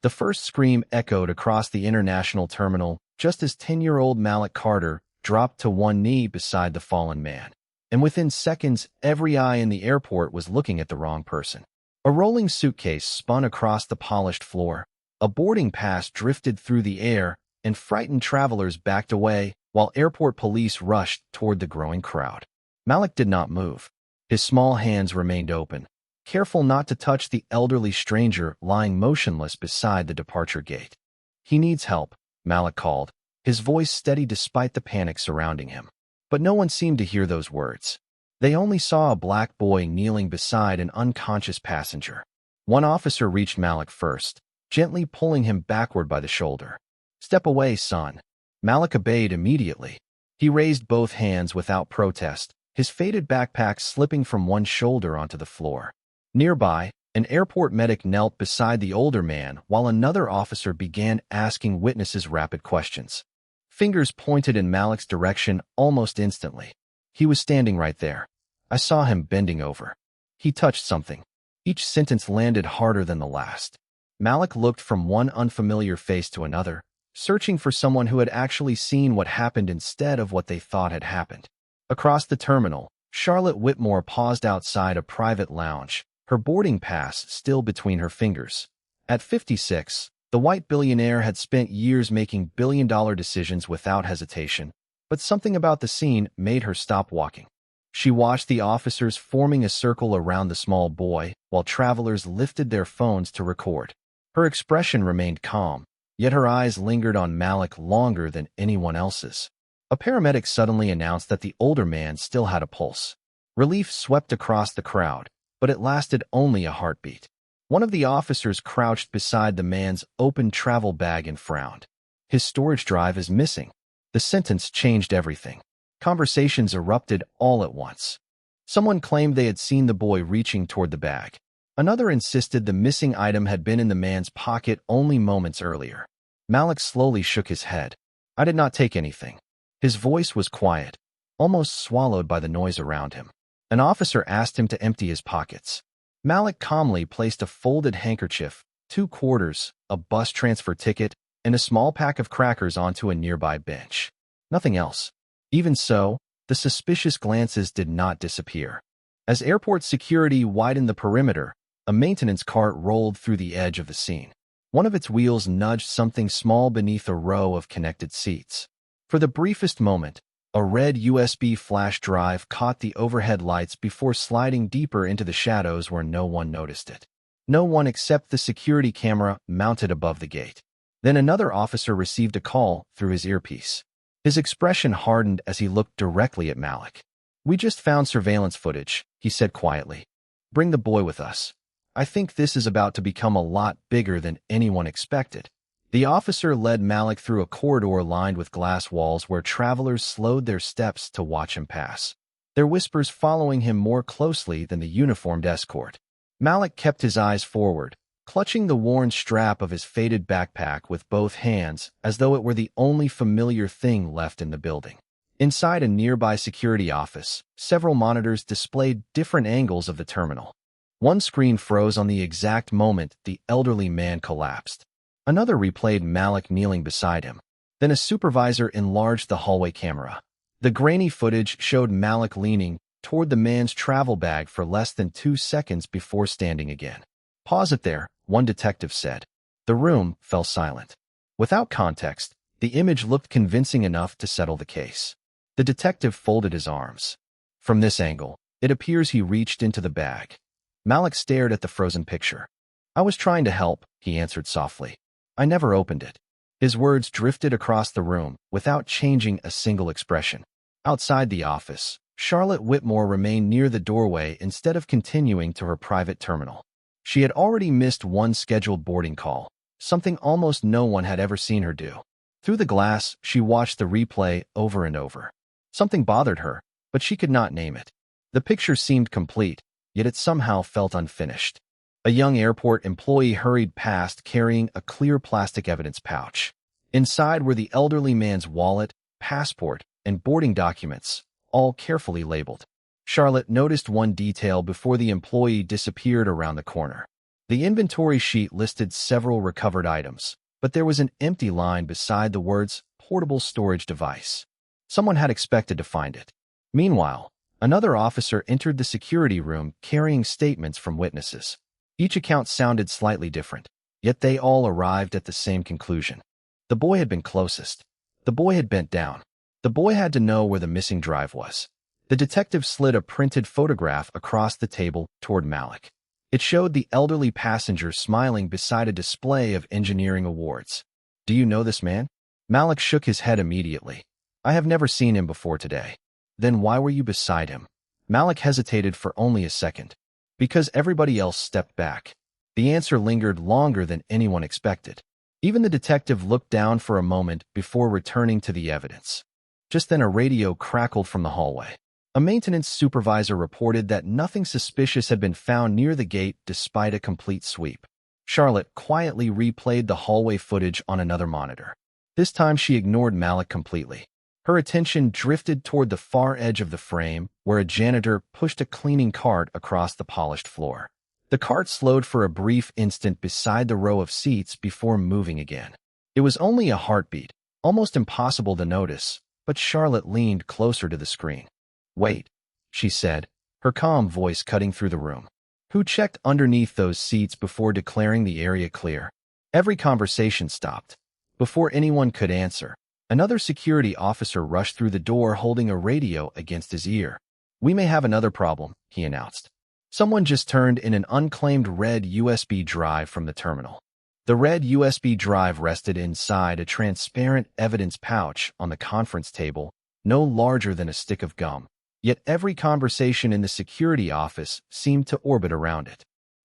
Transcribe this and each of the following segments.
The first scream echoed across the international terminal just as 10-year-old Malik Carter dropped to one knee beside the fallen man. And within seconds, every eye in the airport was looking at the wrong person. A rolling suitcase spun across the polished floor. A boarding pass drifted through the air, and frightened travelers backed away while airport police rushed toward the growing crowd. Malik did not move. His small hands remained open, careful not to touch the elderly stranger lying motionless beside the departure gate. "He needs help," Malik called, his voice steady despite the panic surrounding him. But no one seemed to hear those words. They only saw a black boy kneeling beside an unconscious passenger. One officer reached Malik first, gently pulling him backward by the shoulder. "Step away, son." Malik obeyed immediately. He raised both hands without protest, his faded backpack slipping from one shoulder onto the floor. Nearby, an airport medic knelt beside the older man while another officer began asking witnesses rapid questions. Fingers pointed in Malik's direction almost instantly. He was standing right there. I saw him bending over. He touched something. Each sentence landed harder than the last. Malik looked from one unfamiliar face to another, searching for someone who had actually seen what happened instead of what they thought had happened. Across the terminal, Charlotte Whitmore paused outside a private lounge, her boarding pass still between her fingers. At 56, the white billionaire had spent years making billion-dollar decisions without hesitation, but something about the scene made her stop walking. She watched the officers forming a circle around the small boy while travelers lifted their phones to record. Her expression remained calm, yet her eyes lingered on Malik longer than anyone else's. A paramedic suddenly announced that the older man still had a pulse. Relief swept across the crowd, but it lasted only a heartbeat. One of the officers crouched beside the man's open travel bag and frowned. "His storage drive is missing." The sentence changed everything. Conversations erupted all at once. Someone claimed they had seen the boy reaching toward the bag. Another insisted the missing item had been in the man's pocket only moments earlier. Malik slowly shook his head. "I did not take anything." His voice was quiet, almost swallowed by the noise around him. An officer asked him to empty his pockets. Malik calmly placed a folded handkerchief, 2 quarters, a bus transfer ticket, and a small pack of crackers onto a nearby bench. Nothing else. Even so, the suspicious glances did not disappear. As airport security widened the perimeter, a maintenance cart rolled through the edge of the scene. One of its wheels nudged something small beneath a row of connected seats. For the briefest moment, a red USB flash drive caught the overhead lights before sliding deeper into the shadows where no one noticed it. No one except the security camera mounted above the gate. Then another officer received a call through his earpiece. His expression hardened as he looked directly at Malik. "We just found surveillance footage," he said quietly. "Bring the boy with us. I think this is about to become a lot bigger than anyone expected." The officer led Malik through a corridor lined with glass walls where travelers slowed their steps to watch him pass, their whispers following him more closely than the uniformed escort. Malik kept his eyes forward, clutching the worn strap of his faded backpack with both hands as though it were the only familiar thing left in the building. Inside a nearby security office, several monitors displayed different angles of the terminal. One screen froze on the exact moment the elderly man collapsed. Another replayed Malik kneeling beside him. Then a supervisor enlarged the hallway camera. The grainy footage showed Malik leaning toward the man's travel bag for less than 2 seconds before standing again. "Pause it there," one detective said. The room fell silent. Without context, the image looked convincing enough to settle the case. The detective folded his arms. "From this angle, it appears he reached into the bag." Malik stared at the frozen picture. "I was trying to help," he answered softly. "I never opened it." His words drifted across the room without changing a single expression. Outside the office, Charlotte Whitmore remained near the doorway instead of continuing to her private terminal. She had already missed one scheduled boarding call, something almost no one had ever seen her do. Through the glass, she watched the replay over and over. Something bothered her, but she could not name it. The picture seemed complete, yet it somehow felt unfinished. A young airport employee hurried past carrying a clear plastic evidence pouch. Inside were the elderly man's wallet, passport, and boarding documents, all carefully labeled. Charlotte noticed one detail before the employee disappeared around the corner. The inventory sheet listed several recovered items, but there was an empty line beside the words portable storage device. Someone had expected to find it. Meanwhile, another officer entered the security room carrying statements from witnesses. Each account sounded slightly different, yet they all arrived at the same conclusion. The boy had been closest. The boy had bent down. The boy had to know where the missing drive was. The detective slid a printed photograph across the table toward Malik. It showed the elderly passenger smiling beside a display of engineering awards. "Do you know this man?" Malik shook his head immediately. "I have never seen him before today." "Then why were you beside him?" Malik hesitated for only a second. "Because everybody else stepped back." The answer lingered longer than anyone expected. Even the detective looked down for a moment before returning to the evidence. Just then a radio crackled from the hallway. A maintenance supervisor reported that nothing suspicious had been found near the gate despite a complete sweep. Charlotte quietly replayed the hallway footage on another monitor. This time she ignored Malik completely. Her attention drifted toward the far edge of the frame, where a janitor pushed a cleaning cart across the polished floor. The cart slowed for a brief instant beside the row of seats before moving again. It was only a heartbeat, almost impossible to notice, but Charlotte leaned closer to the screen. "Wait," she said, her calm voice cutting through the room. "Who checked underneath those seats before declaring the area clear?" Every conversation stopped. Before anyone could answer, another security officer rushed through the door holding a radio against his ear. "We may have another problem," he announced. Someone just turned in an unclaimed red USB drive from the terminal. The red USB drive rested inside a transparent evidence pouch on the conference table, no larger than a stick of gum. Yet every conversation in the security office seemed to orbit around it.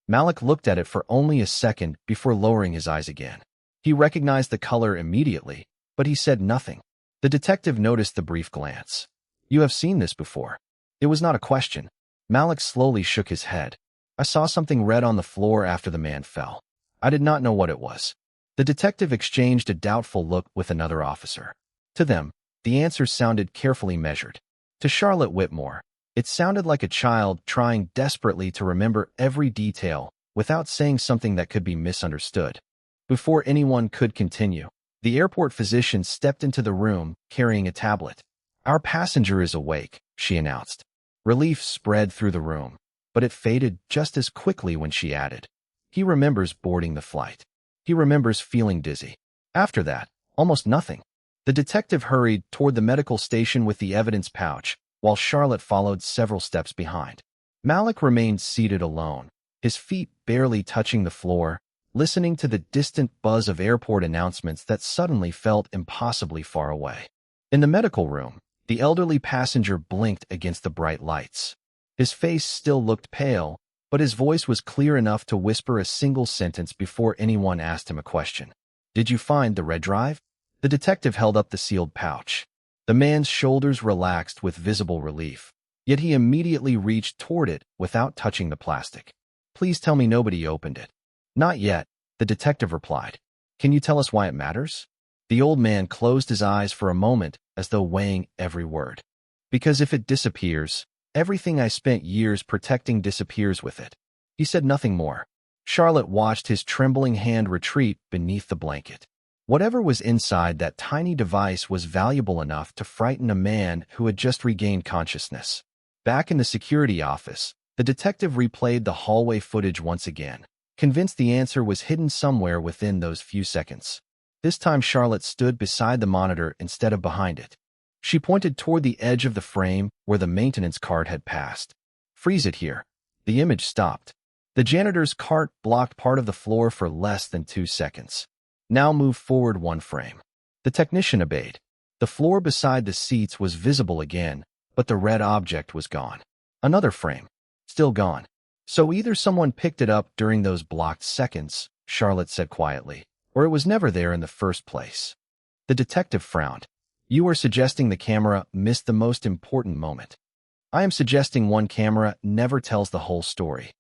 Malik looked at it for only a second before lowering his eyes again. He recognized the color immediately, but he said nothing. The detective noticed the brief glance. "You have seen this before." It was not a question. Malik slowly shook his head. "I saw something red on the floor after the man fell. I did not know what it was." The detective exchanged a doubtful look with another officer. To them, the answer sounded carefully measured. To Charlotte Whitmore, it sounded like a child trying desperately to remember every detail without saying something that could be misunderstood. Before anyone could continue, the airport physician stepped into the room carrying a tablet. "Our passenger is awake," she announced. Relief spread through the room, but it faded just as quickly when she added, "He remembers boarding the flight. He remembers feeling dizzy. After that, almost nothing." The detective hurried toward the medical station with the evidence pouch, while Charlotte followed several steps behind. Malik remained seated alone, his feet barely touching the floor, listening to the distant buzz of airport announcements that suddenly felt impossibly far away. In the medical room, the elderly passenger blinked against the bright lights. His face still looked pale, but his voice was clear enough to whisper a single sentence before anyone asked him a question. "Did you find the red drive?" The detective held up the sealed pouch. The man's shoulders relaxed with visible relief, yet he immediately reached toward it without touching the plastic. "Please tell me nobody opened it." "Not yet," the detective replied. "Can you tell us why it matters?" The old man closed his eyes for a moment as though weighing every word. "Because if it disappears, everything I spent years protecting disappears with it." He said nothing more. Charlotte watched his trembling hand retreat beneath the blanket. Whatever was inside that tiny device was valuable enough to frighten a man who had just regained consciousness. Back in the security office, the detective replayed the hallway footage once again, convinced the answer was hidden somewhere within those few seconds. This time Charlotte stood beside the monitor instead of behind it. She pointed toward the edge of the frame where the maintenance cart had passed. "Freeze it here." The image stopped. The janitor's cart blocked part of the floor for less than 2 seconds. "Now move forward 1 frame." The technician obeyed. The floor beside the seats was visible again, but the red object was gone. Another frame. Still gone. "So either someone picked it up during those blocked seconds," Charlotte said quietly, "or it was never there in the first place." The detective frowned. "You are suggesting the camera missed the most important moment." "I am suggesting one camera never tells the whole story."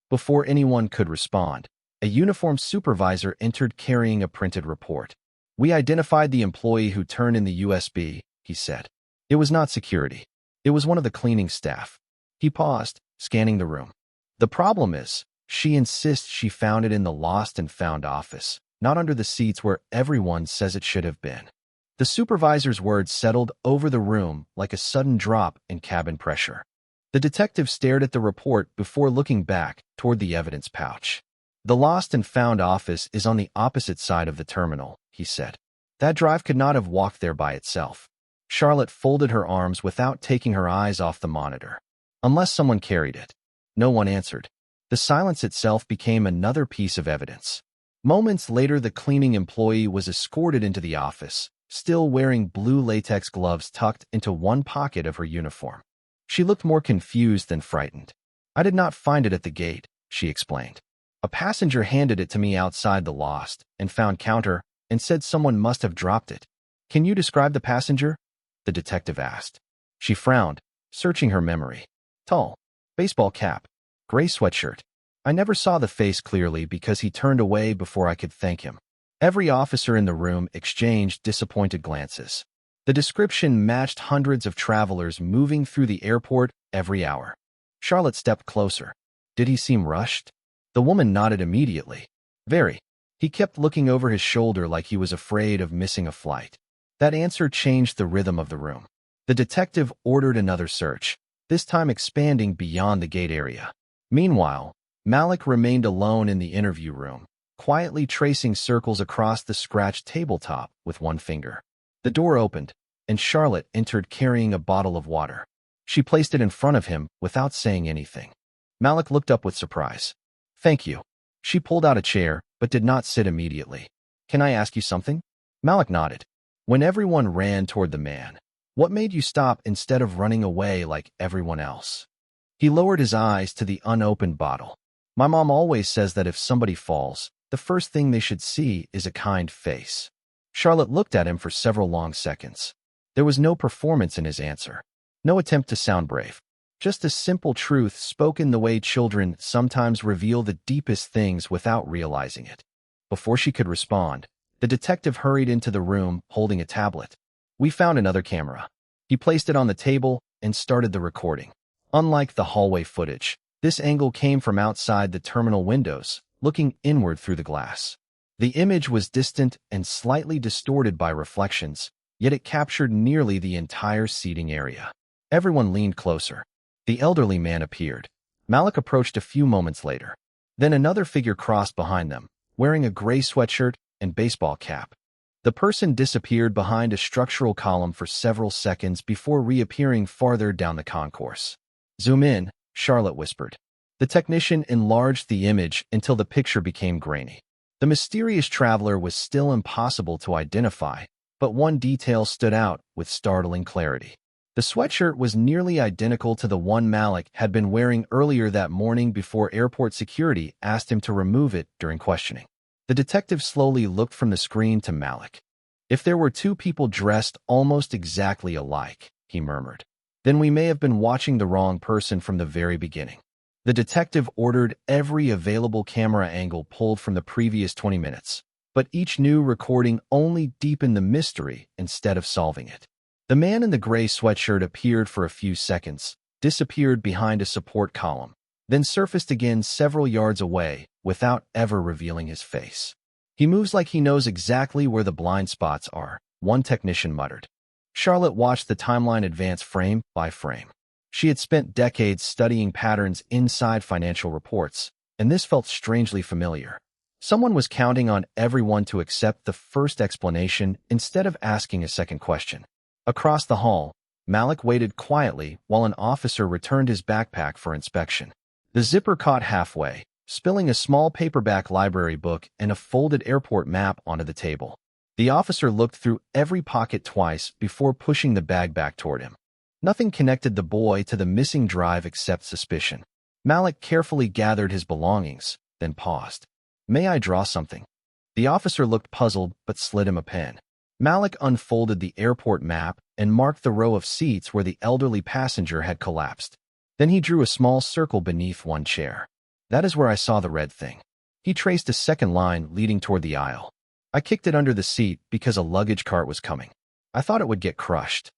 Before anyone could respond, a uniformed supervisor entered carrying a printed report. "We identified the employee who turned in the USB," he said. "It was not security. It was one of the cleaning staff." He paused, scanning the room. "The problem is, She insists she found it in the lost and found office, not under the seats where everyone says it should have been. The supervisor's words settled over the room like a sudden drop in cabin pressure. The detective stared at the report before looking back toward the evidence pouch. The lost and found office is on the opposite side of the terminal, he said. That drive could not have walked there by itself. Charlotte folded her arms without taking her eyes off the monitor. Unless someone carried it. No one answered. The silence itself became another piece of evidence. Moments later, the cleaning employee was escorted into the office, still wearing blue latex gloves tucked into one pocket of her uniform. She looked more confused than frightened. I did not find it at the gate, she explained. A passenger handed it to me outside the lost and found counter and said someone must have dropped it. Can you describe the passenger? The detective asked. She frowned, searching her memory. Tall, baseball cap, gray sweatshirt. I never saw the face clearly because he turned away before I could thank him. Every officer in the room exchanged disappointed glances. The description matched hundreds of travelers moving through the airport every hour. Charlotte stepped closer. Did he seem rushed? The woman nodded immediately. Very. He kept looking over his shoulder like he was afraid of missing a flight. That answer changed the rhythm of the room. The detective ordered another search, this time expanding beyond the gate area. Meanwhile, Malik remained alone in the interview room, quietly tracing circles across the scratched tabletop with one finger. The door opened, and Charlotte entered carrying a bottle of water. She placed it in front of him without saying anything. Malik looked up with surprise. Thank you. She pulled out a chair, but did not sit immediately. Can I ask you something? Malik nodded. When everyone ran toward the man, what made you stop instead of running away like everyone else? He lowered his eyes to the unopened bottle. My mom always says that if somebody falls, the first thing they should see is a kind face. Charlotte looked at him for several long seconds. There was no performance in his answer. No attempt to sound brave. Just a simple truth spoken the way children sometimes reveal the deepest things without realizing it. Before she could respond, the detective hurried into the room holding a tablet. We found another camera. He placed it on the table and started the recording. Unlike the hallway footage, this angle came from outside the terminal windows, looking inward through the glass. The image was distant and slightly distorted by reflections, yet it captured nearly the entire seating area. Everyone leaned closer. The elderly man appeared. Malik approached a few moments later. Then another figure crossed behind them, wearing a gray sweatshirt and baseball cap. The person disappeared behind a structural column for several seconds before reappearing farther down the concourse. Zoom in, Charlotte whispered. The technician enlarged the image until the picture became grainy. The mysterious traveler was still impossible to identify, but one detail stood out with startling clarity. The sweatshirt was nearly identical to the one Malik had been wearing earlier that morning before airport security asked him to remove it during questioning. The detective slowly looked from the screen to Malik. If there were two people dressed almost exactly alike, he murmured, then we may have been watching the wrong person from the very beginning. The detective ordered every available camera angle pulled from the previous 20 minutes, but each new recording only deepened the mystery instead of solving it. The man in the gray sweatshirt appeared for a few seconds, disappeared behind a support column, then surfaced again several yards away without ever revealing his face. He moves like he knows exactly where the blind spots are, one technician muttered. Charlotte watched the timeline advance frame by frame. She had spent decades studying patterns inside financial reports, and this felt strangely familiar. Someone was counting on everyone to accept the first explanation instead of asking a second question. Across the hall, Malik waited quietly while an officer returned his backpack for inspection. The zipper caught halfway, spilling a small paperback library book and a folded airport map onto the table. The officer looked through every pocket twice before pushing the bag back toward him. Nothing connected the boy to the missing drive except suspicion. Malik carefully gathered his belongings, then paused. May I draw something? The officer looked puzzled but slid him a pen. Malik unfolded the airport map and marked the row of seats where the elderly passenger had collapsed. Then he drew a small circle beneath one chair. That is where I saw the red thing. He traced a second line leading toward the aisle. I kicked it under the seat because a luggage cart was coming. I thought it would get crushed.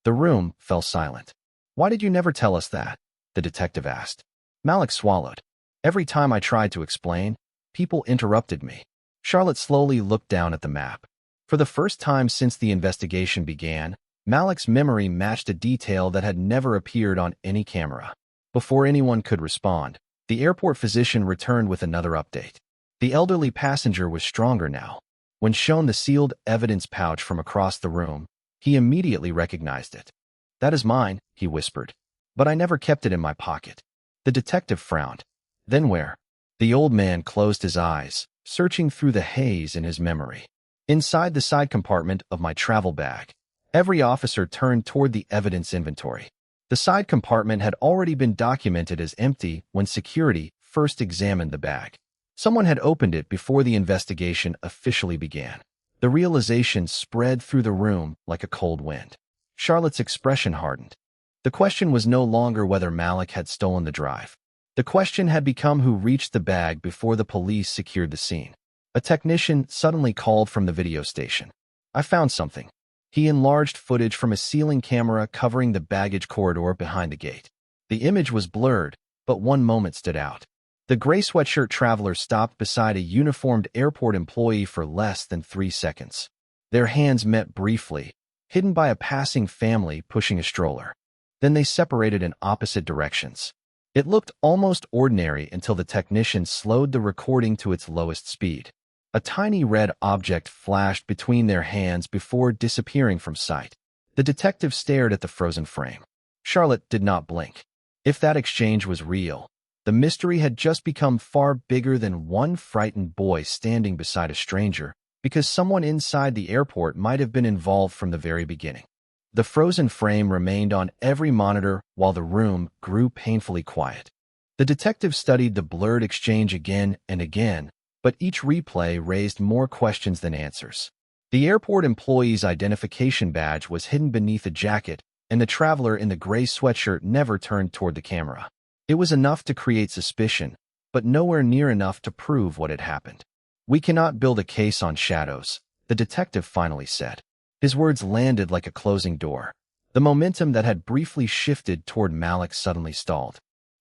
The room fell silent. Why did you never tell us that? The detective asked. Malik swallowed. Every time I tried to explain, people interrupted me. Charlotte slowly looked down at the map. For the first time since the investigation began, Malik's memory matched a detail that had never appeared on any camera. Before anyone could respond, the airport physician returned with another update. The elderly passenger was stronger now. When shown the sealed evidence pouch from across the room, he immediately recognized it. "That is mine," he whispered. "But I never kept it in my pocket." The detective frowned. "Then where?" The old man closed his eyes, searching through the haze in his memory. "Inside the side compartment of my travel bag." Every officer turned toward the evidence inventory. The side compartment had already been documented as empty when security first examined the bag. Someone had opened it before the investigation officially began. The realization spread through the room like a cold wind. Charlotte's expression hardened. The question was no longer whether Malik had stolen the drive. The question had become who reached the bag before the police secured the scene. A technician suddenly called from the video station. "I found something." He enlarged footage from a ceiling camera covering the baggage corridor behind the gate. The image was blurred, but one moment stood out. The gray sweatshirt traveler stopped beside a uniformed airport employee for less than 3 seconds. Their hands met briefly, hidden by a passing family pushing a stroller. Then they separated in opposite directions. It looked almost ordinary until the technician slowed the recording to its lowest speed. A tiny red object flashed between their hands before disappearing from sight. The detective stared at the frozen frame. Charlotte did not blink. If that exchange was real, the mystery had just become far bigger than one frightened boy standing beside a stranger, because someone inside the airport might have been involved from the very beginning. The frozen frame remained on every monitor while the room grew painfully quiet. The detective studied the blurred exchange again and again, but each replay raised more questions than answers. The airport employee's identification badge was hidden beneath a jacket, and the traveler in the gray sweatshirt never turned toward the camera. It was enough to create suspicion, but nowhere near enough to prove what had happened. "We cannot build a case on shadows," the detective finally said. His words landed like a closing door. The momentum that had briefly shifted toward Malik suddenly stalled.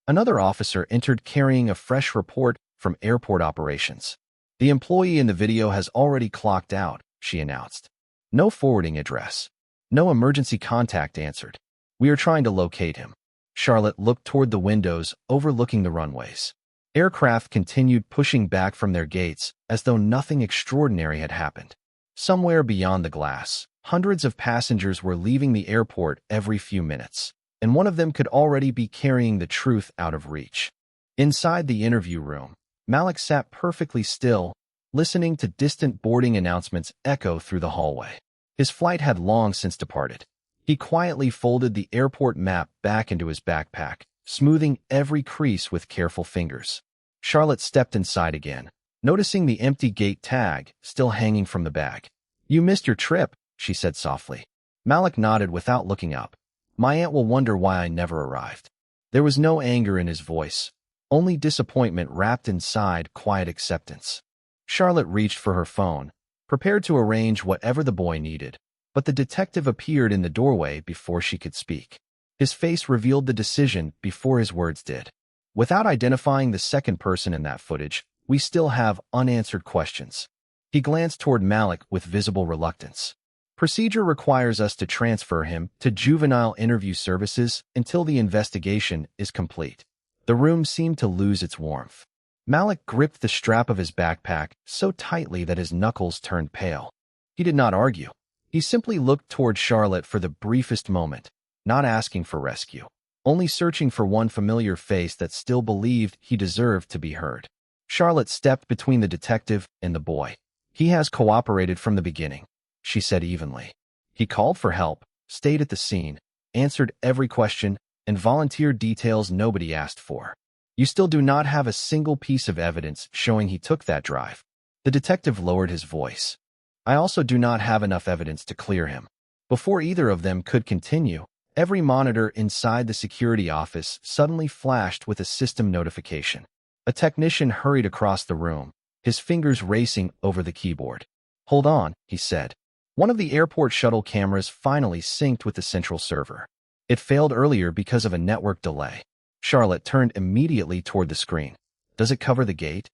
Another officer entered carrying a fresh report from airport operations. "The employee in the video has already clocked out," she announced. "No forwarding address. No emergency contact answered. We are trying to locate him." Charlotte looked toward the windows overlooking the runways. Aircraft continued pushing back from their gates as though nothing extraordinary had happened. Somewhere beyond the glass, hundreds of passengers were leaving the airport every few minutes, and one of them could already be carrying the truth out of reach. Inside the interview room, Malik sat perfectly still, listening to distant boarding announcements echo through the hallway. His flight had long since departed. He quietly folded the airport map back into his backpack, smoothing every crease with careful fingers. Charlotte stepped inside again, noticing the empty gate tag still hanging from the bag. "You missed your trip," she said softly. Malik nodded without looking up. "My aunt will wonder why I never arrived." There was no anger in his voice, only disappointment wrapped inside quiet acceptance. Charlotte reached for her phone, prepared to arrange whatever the boy needed, but the detective appeared in the doorway before she could speak. His face revealed the decision before his words did. "Without identifying the second person in that footage, we still have unanswered questions." He glanced toward Malik with visible reluctance. "Procedure requires us to transfer him to juvenile interview services until the investigation is complete." The room seemed to lose its warmth. Malik gripped the strap of his backpack so tightly that his knuckles turned pale. He did not argue. He simply looked toward Charlotte for the briefest moment, not asking for rescue, only searching for one familiar face that still believed he deserved to be heard. Charlotte stepped between the detective and the boy. "He has cooperated from the beginning," she said evenly. "He called for help, stayed at the scene, answered every question, and volunteered details nobody asked for. You still do not have a single piece of evidence showing he took that drive." The detective lowered his voice. "I also do not have enough evidence to clear him." Before either of them could continue, every monitor inside the security office suddenly flashed with a system notification. A technician hurried across the room, his fingers racing over the keyboard. "Hold on," he said. One of the airport shuttle cameras finally synced with the central server. It failed earlier because of a network delay. Charlotte turned immediately toward the screen. Does it cover the gate?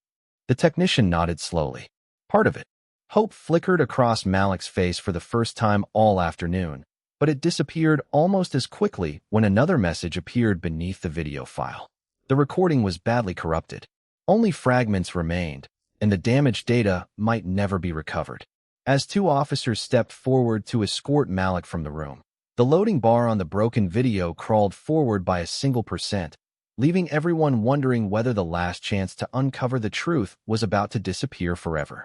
The technician nodded slowly. Part of it. Hope flickered across Malik's face for the first time all afternoon, but it disappeared almost as quickly when another message appeared beneath the video file. The recording was badly corrupted. Only fragments remained, and the damaged data might never be recovered. As two officers stepped forward to escort Malik from the room, the loading bar on the broken video crawled forward by a single percent, leaving everyone wondering whether the last chance to uncover the truth was about to disappear forever.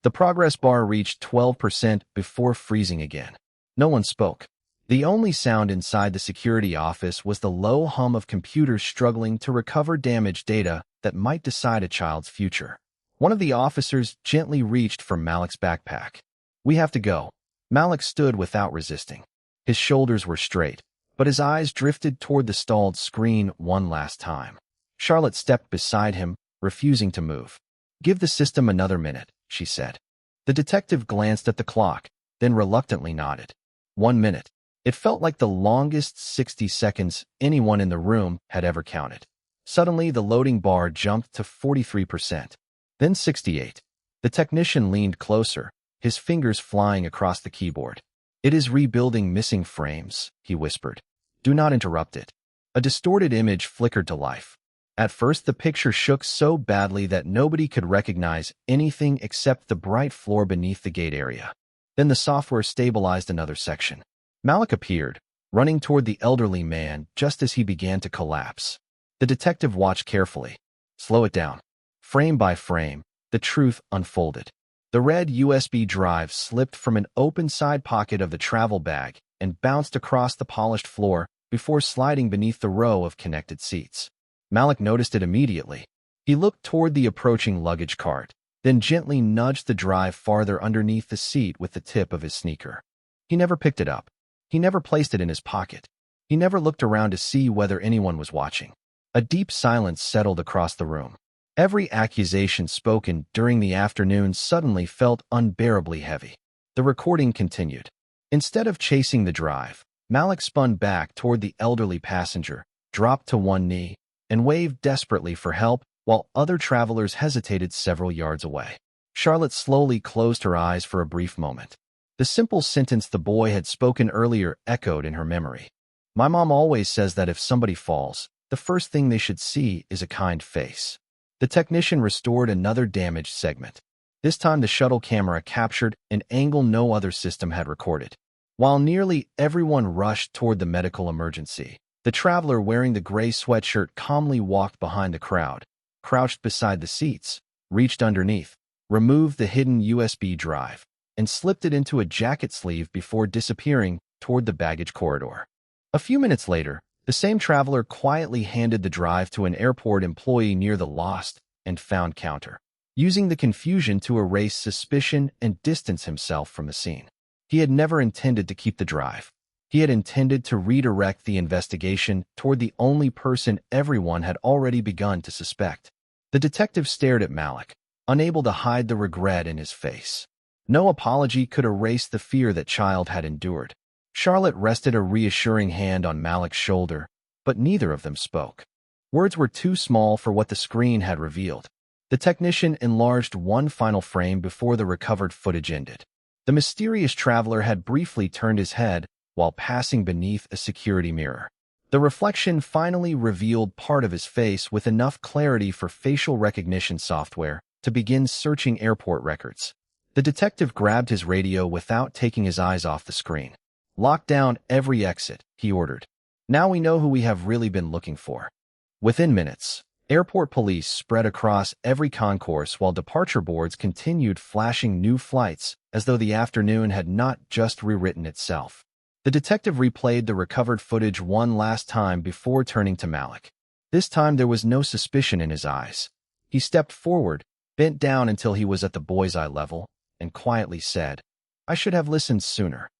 The progress bar reached 12% before freezing again. No one spoke. The only sound inside the security office was the low hum of computers struggling to recover damaged data that might decide a child's future. One of the officers gently reached for Malik's backpack. "We have to go." Malik stood without resisting. His shoulders were straight, but his eyes drifted toward the stalled screen one last time. Charlotte stepped beside him, refusing to move. "Give the system another minute," she said. The detective glanced at the clock, then reluctantly nodded. 1 minute. It felt like the longest 60 seconds anyone in the room had ever counted. Suddenly, the loading bar jumped to 43%, then 68. The technician leaned closer, his fingers flying across the keyboard. "It is rebuilding missing frames," he whispered. "Do not interrupt it." A distorted image flickered to life. At first, the picture shook so badly that nobody could recognize anything except the bright floor beneath the gate area. Then the software stabilized another section. Malik appeared, running toward the elderly man just as he began to collapse. The detective watched carefully. "Slow it down." Frame by frame, the truth unfolded. The red USB drive slipped from an open side pocket of the travel bag and bounced across the polished floor before sliding beneath the row of connected seats. Malik noticed it immediately. He looked toward the approaching luggage cart, then gently nudged the drive farther underneath the seat with the tip of his sneaker. He never picked it up. He never placed it in his pocket. He never looked around to see whether anyone was watching. A deep silence settled across the room. Every accusation spoken during the afternoon suddenly felt unbearably heavy. The recording continued. Instead of chasing the drive, Malik spun back toward the elderly passenger, dropped to one knee, and waved desperately for help while other travelers hesitated several yards away. Charlotte slowly closed her eyes for a brief moment. The simple sentence the boy had spoken earlier echoed in her memory. "My mom always says that if somebody falls, the first thing they should see is a kind face." The technician restored another damaged segment. This time the shuttle camera captured an angle no other system had recorded. While nearly everyone rushed toward the medical emergency, the traveler wearing the gray sweatshirt calmly walked behind the crowd, crouched beside the seats, reached underneath, removed the hidden USB drive, and slipped it into a jacket sleeve before disappearing toward the baggage corridor. A few minutes later, the same traveler quietly handed the drive to an airport employee near the lost and found counter, using the confusion to erase suspicion and distance himself from the scene. He had never intended to keep the drive. He had intended to redirect the investigation toward the only person everyone had already begun to suspect. The detective stared at Malik, unable to hide the regret in his face. No apology could erase the fear that child had endured. Charlotte rested a reassuring hand on Malik's shoulder, but neither of them spoke. Words were too small for what the screen had revealed. The technician enlarged one final frame before the recovered footage ended. The mysterious traveler had briefly turned his head while passing beneath a security mirror. The reflection finally revealed part of his face with enough clarity for facial recognition software to begin searching airport records. The detective grabbed his radio without taking his eyes off the screen. "Lock down every exit," he ordered. "Now we know who we have really been looking for." Within minutes, airport police spread across every concourse while departure boards continued flashing new flights as though the afternoon had not just rewritten itself. The detective replayed the recovered footage one last time before turning to Malik. This time there was no suspicion in his eyes. He stepped forward, bent down until he was at the boy's eye level, and quietly said, "I should have listened sooner."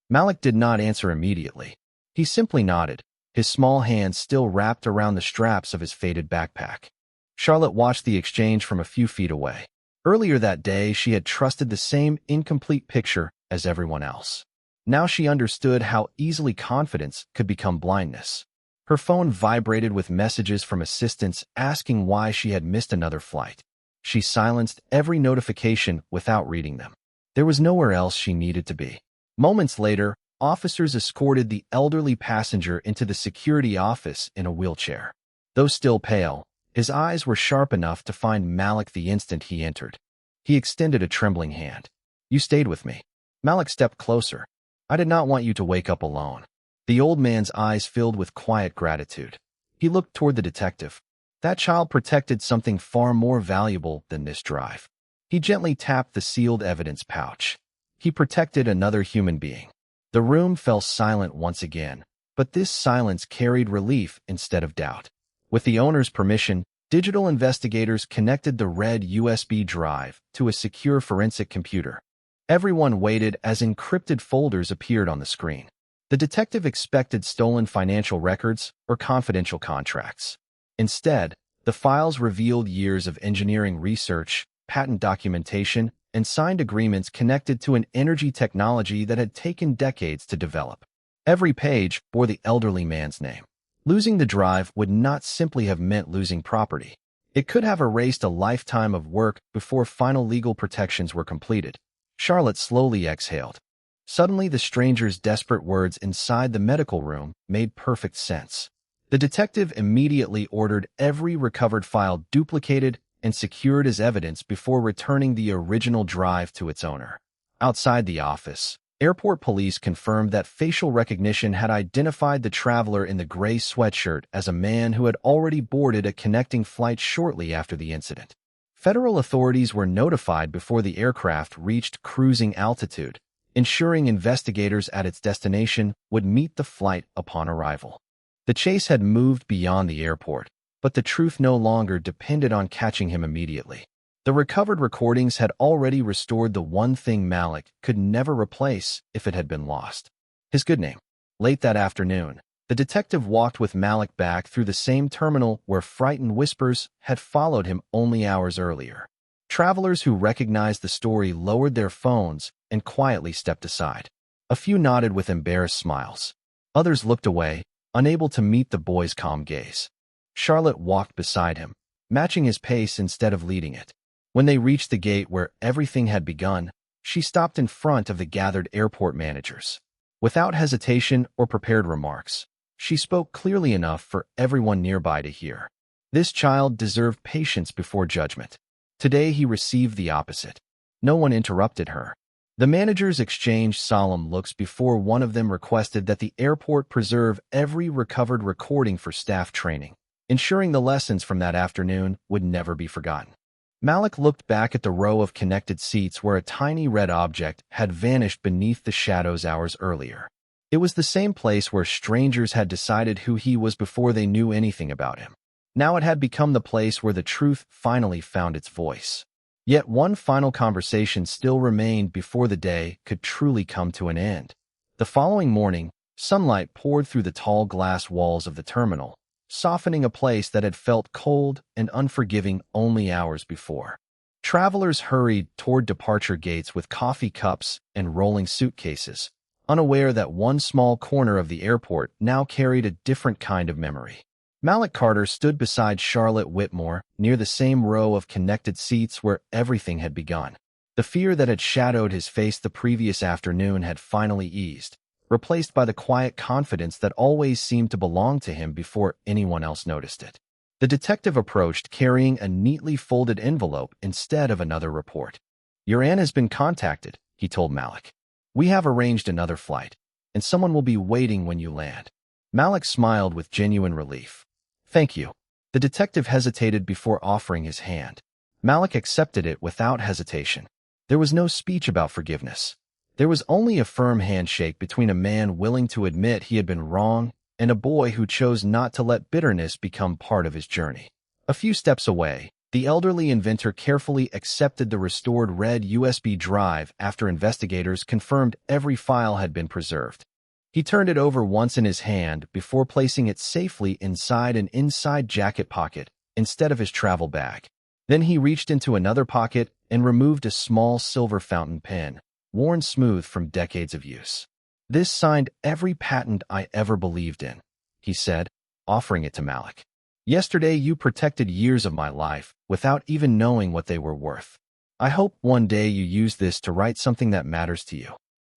Malik did not answer immediately. He simply nodded, his small hands still wrapped around the straps of his faded backpack. Charlotte watched the exchange from a few feet away. Earlier that day, she had trusted the same incomplete picture as everyone else. Now she understood how easily confidence could become blindness. Her phone vibrated with messages from assistants asking why she had missed another flight. She silenced every notification without reading them. There was nowhere else she needed to be. Moments later, officers escorted the elderly passenger into the security office in a wheelchair. Though still pale, his eyes were sharp enough to find Malik the instant he entered. He extended a trembling hand. "You stayed with me." Malik stepped closer. "I did not want you to wake up alone." The old man's eyes filled with quiet gratitude. He looked toward the detective. That child protected something far more valuable than this drive. He gently tapped the sealed evidence pouch. He protected another human being. The room fell silent once again, but this silence carried relief instead of doubt. With the owner's permission, digital investigators connected the red USB drive to a secure forensic computer. Everyone waited as encrypted folders appeared on the screen. The detective expected stolen financial records or confidential contracts. Instead, the files revealed years of engineering research, patent documentation, and signed agreements connected to an energy technology that had taken decades to develop. Every page bore the elderly man's name. Losing the drive would not simply have meant losing property. It could have erased a lifetime of work before final legal protections were completed. Charlotte slowly exhaled. Suddenly, the stranger's desperate words inside the medical room made perfect sense. The detective immediately ordered every recovered file duplicated and secured as evidence before returning the original drive to its owner. Outside the office, airport police confirmed that facial recognition had identified the traveler in the gray sweatshirt as a man who had already boarded a connecting flight shortly after the incident. Federal authorities were notified before the aircraft reached cruising altitude, ensuring investigators at its destination would meet the flight upon arrival. The chase had moved beyond the airport, but the truth no longer depended on catching him immediately. The recovered recordings had already restored the one thing Malik could never replace if it had been lost: his good name. Late that afternoon, the detective walked with Malik back through the same terminal where frightened whispers had followed him only hours earlier. Travelers who recognized the story lowered their phones and quietly stepped aside. A few nodded with embarrassed smiles. Others looked away, unable to meet the boy's calm gaze. Charlotte walked beside him, matching his pace instead of leading it. When they reached the gate where everything had begun, she stopped in front of the gathered airport managers. Without hesitation or prepared remarks, she spoke clearly enough for everyone nearby to hear. This child deserved patience before judgment. Today he received the opposite. No one interrupted her. The managers exchanged solemn looks before one of them requested that the airport preserve every recovered recording for staff training, ensuring the lessons from that afternoon would never be forgotten. Malik looked back at the row of connected seats where a tiny red object had vanished beneath the shadows hours earlier. It was the same place where strangers had decided who he was before they knew anything about him. Now it had become the place where the truth finally found its voice. Yet one final conversation still remained before the day could truly come to an end. The following morning, sunlight poured through the tall glass walls of the terminal, softening a place that had felt cold and unforgiving only hours before. Travelers hurried toward departure gates with coffee cups and rolling suitcases, unaware that one small corner of the airport now carried a different kind of memory. Malik Carter stood beside Charlotte Whitmore near the same row of connected seats where everything had begun. The fear that had shadowed his face the previous afternoon had finally eased, replaced by the quiet confidence that always seemed to belong to him before anyone else noticed it. The detective approached carrying a neatly folded envelope instead of another report. "Your aunt has been contacted," he told Malik. "We have arranged another flight, and someone will be waiting when you land." Malik smiled with genuine relief. "Thank you." The detective hesitated before offering his hand. Malik accepted it without hesitation. There was no speech about forgiveness. There was only a firm handshake between a man willing to admit he had been wrong and a boy who chose not to let bitterness become part of his journey. A few steps away, the elderly inventor carefully accepted the restored red USB drive after investigators confirmed every file had been preserved. He turned it over once in his hand before placing it safely inside an inside jacket pocket instead of his travel bag. Then he reached into another pocket and removed a small silver fountain pen, worn smooth from decades of use. "This signed every patent I ever believed in," he said. offering it to Malik. Yesterday, you protected years of my life without even knowing what they were worth. I hope one day you use this to write something that matters to you.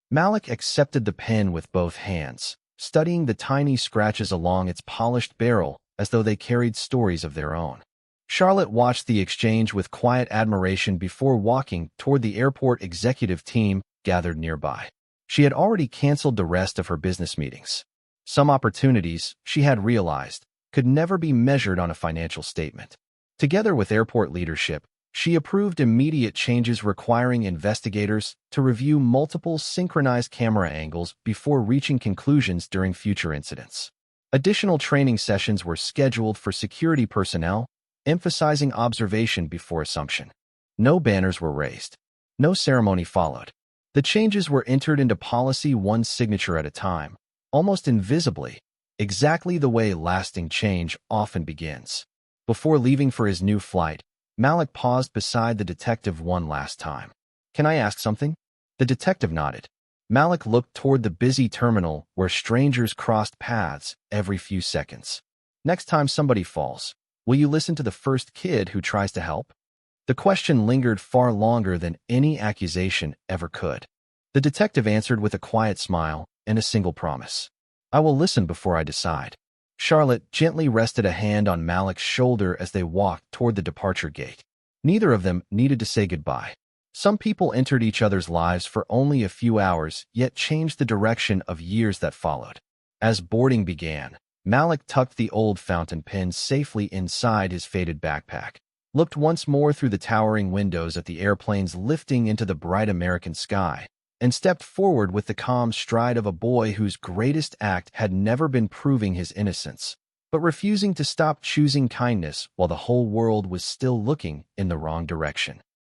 Malik accepted the pen with both hands, studying the tiny scratches along its polished barrel as though they carried stories of their own. Charlotte watched the exchange with quiet admiration before walking toward the airport executive team gathered nearby. She had already canceled the rest of her business meetings. Some opportunities, she had realized, could never be measured on a financial statement. Together with airport leadership, she approved immediate changes requiring investigators to review multiple synchronized camera angles before reaching conclusions during future incidents. Additional training sessions were scheduled for security personnel, emphasizing observation before assumption. No banners were raised. No ceremony followed. The changes were entered into policy one signature at a time, almost invisibly, exactly the way lasting change often begins. Before leaving for his new flight, Malik paused beside the detective one last time. "Can I ask something?" The detective nodded. Malik looked toward the busy terminal where strangers crossed paths every few seconds. "Next time somebody falls, will you listen to the first kid who tries to help?" The question lingered far longer than any accusation ever could. The detective answered with a quiet smile and a single promise. "I will listen before I decide." Charlotte gently rested a hand on Malik's shoulder as they walked toward the departure gate. Neither of them needed to say goodbye. Some people entered each other's lives for only a few hours, yet changed the direction of years that followed. As boarding began, Malik tucked the old fountain pen safely inside his faded backpack, looked once more through the towering windows at the airplanes lifting into the bright American sky, and stepped forward with the calm stride of a boy whose greatest act had never been proving his innocence, but refusing to stop choosing kindness while the whole world was still looking in the wrong direction.